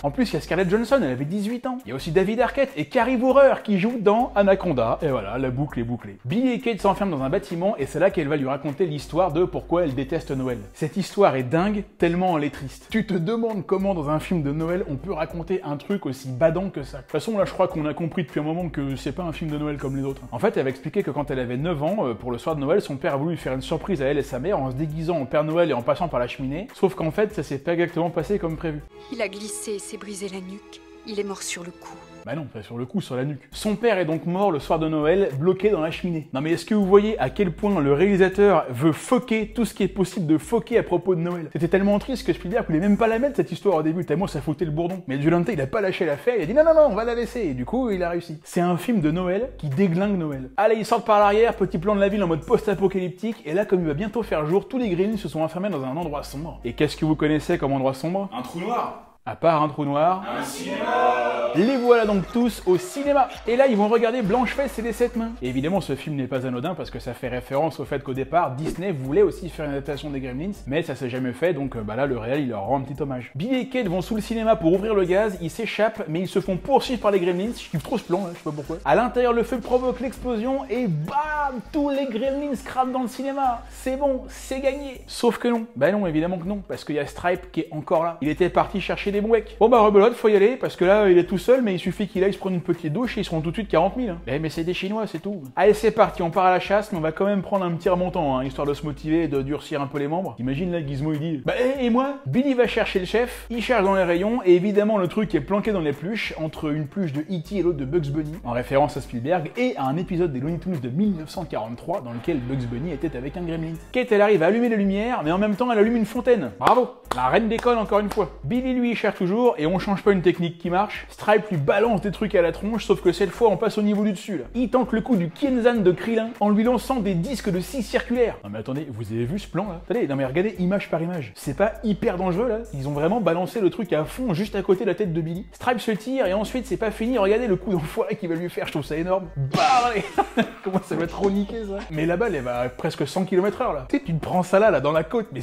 S2: En plus, il y a Scarlett Johansson, elle avait 18 ans. Il y a aussi David Arquette et Carrie Wurrer qui jouent dans Anaconda. Et voilà, la boucle est bouclée. Billy et Kate s'enferment dans un bâtiment et c'est là qu'elle va lui raconter l'histoire de pourquoi elle déteste Noël. Cette histoire est dingue, tellement elle est triste. Tu te demandes comment dans un film de Noël on peut raconter un truc aussi badant que ça. De toute façon, là je crois qu'on a compris depuis un moment que c'est pas un film de Noël comme les autres. En fait, elle va expliquer que quand elle avait 9 ans, pour le soir de Noël, son père a voulu lui faire une surprise à elle et sa mère en se déguisant en Père Noël et en passant par la cheminée. Sauf qu'en fait, ça s'est pas exactement passé comme prévu.
S9: Il a glissé et s'est brisé la nuque. Il est mort sur le coup.
S2: Bah non, pas sur le coup, sur la nuque. Son père est donc mort le soir de Noël, bloqué dans la cheminée. Non mais est-ce que vous voyez à quel point le réalisateur veut foquer tout ce qui est possible de foquer à propos de Noël? C'était tellement triste que Spielberg voulait même pas la mettre cette histoire au début, tellement ça foutait le bourdon. Mais Violante, il a pas lâché l'affaire, il a dit non, on va la laisser. Et du coup, il a réussi. C'est un film de Noël qui déglingue Noël. Allez, ils sortent par l'arrière, petit plan de la ville en mode post-apocalyptique, et là, comme il va bientôt faire jour, tous les Gremlins se sont enfermés dans un endroit sombre. Et qu'est-ce que vous connaissez comme endroit sombre?
S12: Un trou noir.
S2: À part un trou noir,
S12: un cinéma.
S2: Les voilà donc tous au cinéma. Et là, ils vont regarder Blanche-Fesse et les 7 mains. Et évidemment, ce film n'est pas anodin parce que ça fait référence au fait qu'au départ, Disney voulait aussi faire une adaptation des Gremlins, mais ça s'est jamais fait, donc là, le réel, il leur rend un petit hommage. Billy et Kate vont sous le cinéma pour ouvrir le gaz, ils s'échappent, mais ils se font poursuivre par les Gremlins. Je kiffe trop ce plan, là, je sais pas pourquoi. À l'intérieur, le feu provoque l'explosion et bam, tous les Gremlins crament dans le cinéma. C'est bon, c'est gagné. Sauf que non. Bah non, évidemment que non, parce qu'il y a Stripe qui est encore là. Il était parti chercher des mouecs. Bon bah rebelote, faut y aller, parce que là, il est tout seul, mais il suffit qu'il aille se prendre une petite douche et ils seront tout de suite 40 000. Hein. Mais c'est des Chinois, c'est tout. Allez, c'est parti, on part à la chasse, mais on va quand même prendre un petit remontant, hein, histoire de se motiver et de durcir un peu les membres. Imagine là, Gizmo, il dit, et moi? Billy va chercher le chef, il cherche dans les rayons, et évidemment, le truc est planqué dans les pluches, entre une pluche de E.T. et l'autre de Bugs Bunny, en référence à Spielberg, et à un épisode des Looney Tunes de 1943, dans lequel Bugs Bunny était avec un gremlin. Kate, elle arrive à allumer les lumières, mais en même temps, elle allume une fontaine. Bravo! La reine d'école encore une fois. Billy, lui, il cherche toujours, et on change pas une technique qui marche. Stripe lui balance des trucs à la tronche, sauf que cette fois, on passe au niveau du dessus, là. Il tente le coup du Kienzan de Krillin, en lui lançant des disques de scie circulaires. Non mais attendez, vous avez vu ce plan, là? Attendez, non mais regardez, image par image. C'est pas hyper dangereux, là? Ils ont vraiment balancé le truc à fond, juste à côté de la tête de Billy. Stripe se tire, et ensuite, c'est pas fini. Regardez le coup d'enfoiré qu'il va lui faire, je trouve ça énorme. Bah, comment ça va trop niquer, ça? Mais la balle, elle va à presque 100 km/h, là. Tu sais, tu te prends ça là, dans la côte, mais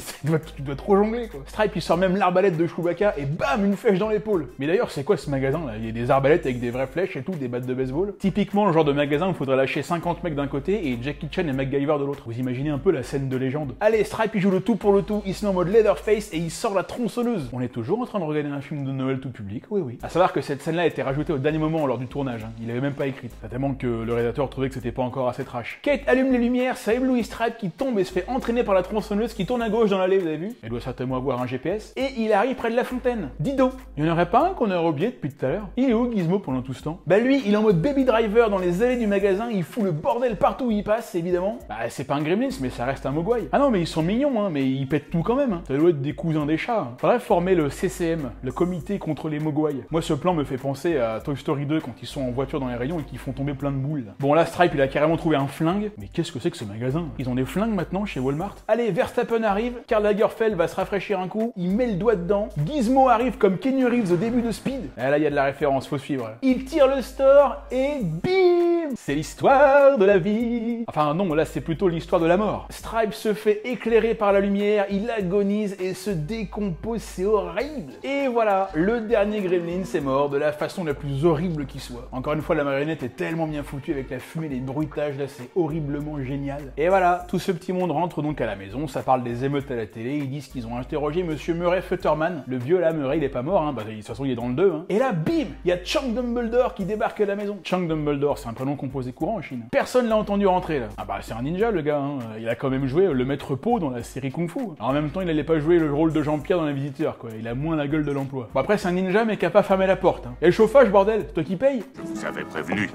S2: tu dois trop jongler, quoi. Stripe, il sort même l'arbalète de Chewbacca, et bam, une flèche dans l'épaule. Mais d'ailleurs, c'est quoi ce magasin, là? Il y a des arbalètes avec des vraies flèches et tout, des battes de baseball. Typiquement, le genre de magasin où il faudrait lâcher 50 mecs d'un côté et Jackie Chan et MacGyver de l'autre. Vous imaginez un peu la scène de légende. Allez, Stripe, il joue le tout pour le tout, il se met en mode Leatherface et il sort la tronçonneuse. On est toujours en train de regarder un film de Noël tout public, oui. À savoir que cette scène-là a été rajoutée au dernier moment lors du tournage, hein. Il avait même pas écrit. Tellement que le réalisateur trouvait que c'était pas encore assez trash. Kate allume les lumières, ça éblouit Stripe qui tombe et se fait entraîner par la tronçonneuse qui tourne à gauche dans l'allée, vous avez vu? Elle doit certainement avoir un GPS, et il arrive près de la fontaine. Dis donc, il n'y en aurait pas un qu'on aurait oublié depuis tout à l'heure? Il est où Gizmo pendant tout ce temps? Bah lui, il est en mode Baby Driver dans les allées du magasin, il fout le bordel partout où il passe, évidemment. Bah c'est pas un Gremlins, mais ça reste un Mogwai. Ah non, mais ils sont mignons, hein, mais ils pètent tout quand même. Hein. Ça doit être des cousins des chats. Hein. Faudrait former le CCM, le comité contre les Mogwai. Moi, ce plan me fait penser à Toy Story 2 quand ils sont en voiture dans les rayons et qu'ils font tomber plein de boules. Bon, là, Stripe, il a carrément trouvé un flingue. Mais qu'est-ce que c'est que ce magasin? Ils ont des flingues maintenant chez Walmart? Allez, Verstappen arrive, Karl Lagerfeld va se rafraîchir un coup, il met le doigt dedans, Gizmo arrive comme Keanu Reeves au début de Speed. Et là, il y a de la référence, faut suivre. Il tire le store et bim! C'est l'histoire de la vie. Enfin non, là c'est plutôt l'histoire de la mort. Stripe se fait éclairer par la lumière, il agonise et se décompose, c'est horrible. Et voilà, le dernier Gremlin est mort de la façon la plus horrible qui soit. Encore une fois, la marionnette est tellement bien foutue avec la fumée, les bruitages, là c'est horriblement génial. Et voilà, tout ce petit monde rentre donc à la maison, ça parle des émeutes à la télé, ils disent qu'ils ont interrogé monsieur Murray Futterman. Le vieux là, Murray, il est pas mort, hein, bah, de toute façon il est dans le 2. Hein. Et là, bim, il y a Chunk Dumbledore qui débarque à la maison. Chunk Dumbledore, c'est un prénom composé courant en Chine. Personne l'a entendu rentrer là. Ah bah c'est un ninja le gars, hein. Il a quand même joué le maître Po dans la série Kung Fu. Alors, en même temps, il allait pas jouer le rôle de Jean-Pierre dans Les Visiteurs, quoi. Il a moins la gueule de l'emploi. Bon après c'est un ninja mais qui a pas fermé la porte. Hein. Et le chauffage, bordel, toi qui payes?
S6: Je vous avais prévenu.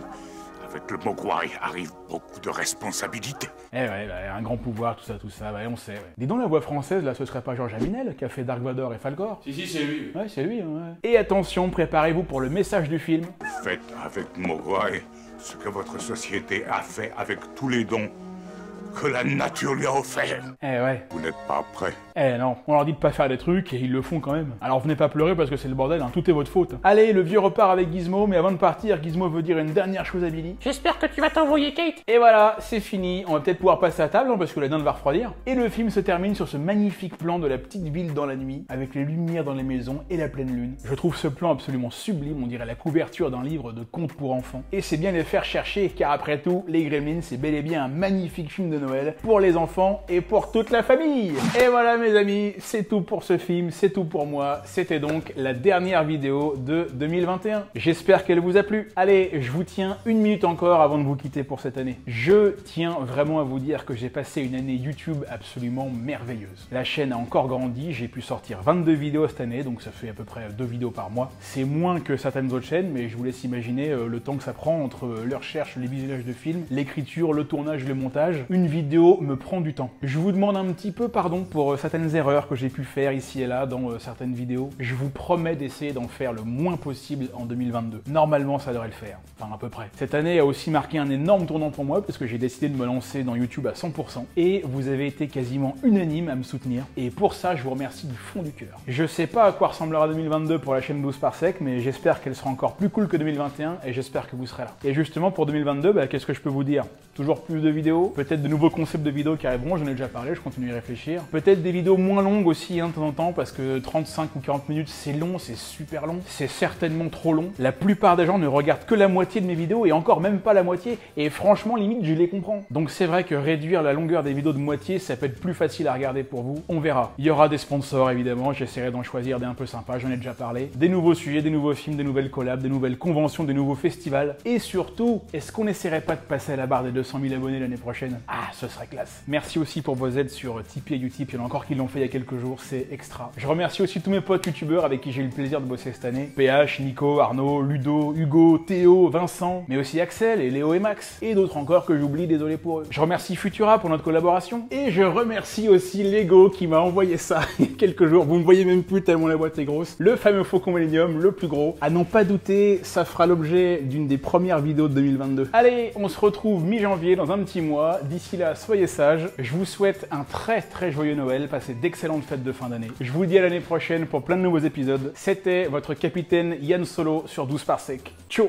S6: Avec le Mogwai arrive beaucoup de responsabilités.
S2: Eh ouais, bah, un grand pouvoir, tout ça, bah, on sait. Ouais. Dis donc la voix française, là, ce serait pas Georges Aminel qui a fait Dark Vador et Falcor?
S3: Si, c'est lui.
S2: Ouais, c'est lui, ouais. Et attention, préparez-vous pour le message du film.
S6: Faites avec Mogwai ce que votre société a fait avec tous les dons que la nature lui a offert.
S2: Eh ouais.
S6: Vous n'êtes pas prêts.
S2: Eh non, on leur dit de pas faire des trucs et ils le font quand même. Alors venez pas pleurer parce que c'est le bordel, hein. Tout est votre faute. Allez, le vieux repart avec Gizmo, mais avant de partir, Gizmo veut dire une dernière chose à Billy.
S3: J'espère que tu vas t'envoyer Kate.
S2: Et voilà, c'est fini. On va peut-être pouvoir passer à table, hein, parce que la dinde va refroidir. Et le film se termine sur ce magnifique plan de la petite ville dans la nuit, avec les lumières dans les maisons et la pleine lune. Je trouve ce plan absolument sublime, on dirait la couverture d'un livre de contes pour enfants. Et c'est bien les faire chercher, car après tout, Les Gremlins, c'est bel et bien un magnifique film de Noël pour les enfants et pour toute la famille. Et voilà mes amis, c'est tout pour ce film, c'est tout pour moi. C'était donc la dernière vidéo de 2021. J'espère qu'elle vous a plu. Allez, je vous tiens une minute encore avant de vous quitter pour cette année. Je tiens vraiment à vous dire que j'ai passé une année YouTube absolument merveilleuse. La chaîne a encore grandi, j'ai pu sortir 22 vidéos cette année, donc ça fait à peu près 2 vidéos par mois. C'est moins que certaines autres chaînes, mais je vous laisse imaginer le temps que ça prend entre les recherches, les visionnages de films, l'écriture, le tournage, le montage. Une vidéo me prend du temps. Je vous demande un petit peu pardon pour certaines erreurs que j'ai pu faire ici et là dans certaines vidéos. Je vous promets d'essayer d'en faire le moins possible en 2022. Normalement, ça devrait le faire. Enfin, à peu près. Cette année a aussi marqué un énorme tournant pour moi parce que j'ai décidé de me lancer dans YouTube à 100% et vous avez été quasiment unanime à me soutenir. Et pour ça, je vous remercie du fond du cœur. Je sais pas à quoi ressemblera 2022 pour la chaîne 12 par sec, mais j'espère qu'elle sera encore plus cool que 2021 et j'espère que vous serez là. Et justement, pour 2022, bah, qu'est-ce que je peux vous dire? Toujours plus de vidéos, peut-être de nouveaux concepts de vidéos qui arriveront, j'en ai déjà parlé, je continue à y réfléchir. Peut-être des vidéos moins longues aussi, hein, de temps en temps, parce que 35 ou 40 minutes, c'est long, c'est super long, c'est certainement trop long. La plupart des gens ne regardent que la moitié de mes vidéos, et encore même pas la moitié, et franchement, limite, je les comprends. Donc c'est vrai que réduire la longueur des vidéos de moitié, ça peut être plus facile à regarder pour vous, on verra. Il y aura des sponsors, évidemment, j'essaierai d'en choisir des un peu sympas, j'en ai déjà parlé. Des nouveaux sujets, des nouveaux films, des nouvelles collabs, des nouvelles conventions, des nouveaux festivals, et surtout, est-ce qu'on n'essaierait pas de passer à la barre des 200 000 abonnés l'année prochaine? Ah, ce serait classe. Merci aussi pour vos aides sur Tipeee et Utip, il y en a encore qui l'ont fait il y a quelques jours, c'est extra. Je remercie aussi tous mes potes youtubeurs avec qui j'ai eu le plaisir de bosser cette année. PH, Nico, Arnaud, Ludo, Hugo, Théo, Vincent, mais aussi Axel et Léo et Max, et d'autres encore que j'oublie, désolé pour eux. Je remercie Futura pour notre collaboration, et je remercie aussi Lego qui m'a envoyé ça il y a quelques jours, vous me voyez même plus tellement la boîte est grosse, le fameux Faucon Millennium, le plus gros. À n'en pas douter, ça fera l'objet d'une des premières vidéos de 2022. Allez, on se retrouve mi-janvier dans un petit mois, d'ici là, soyez sages, je vous souhaite un très joyeux Noël, passez d'excellentes fêtes de fin d'année. Je vous dis à l'année prochaine pour plein de nouveaux épisodes. C'était votre capitaine Yann Solo sur 12 par sec. Ciao.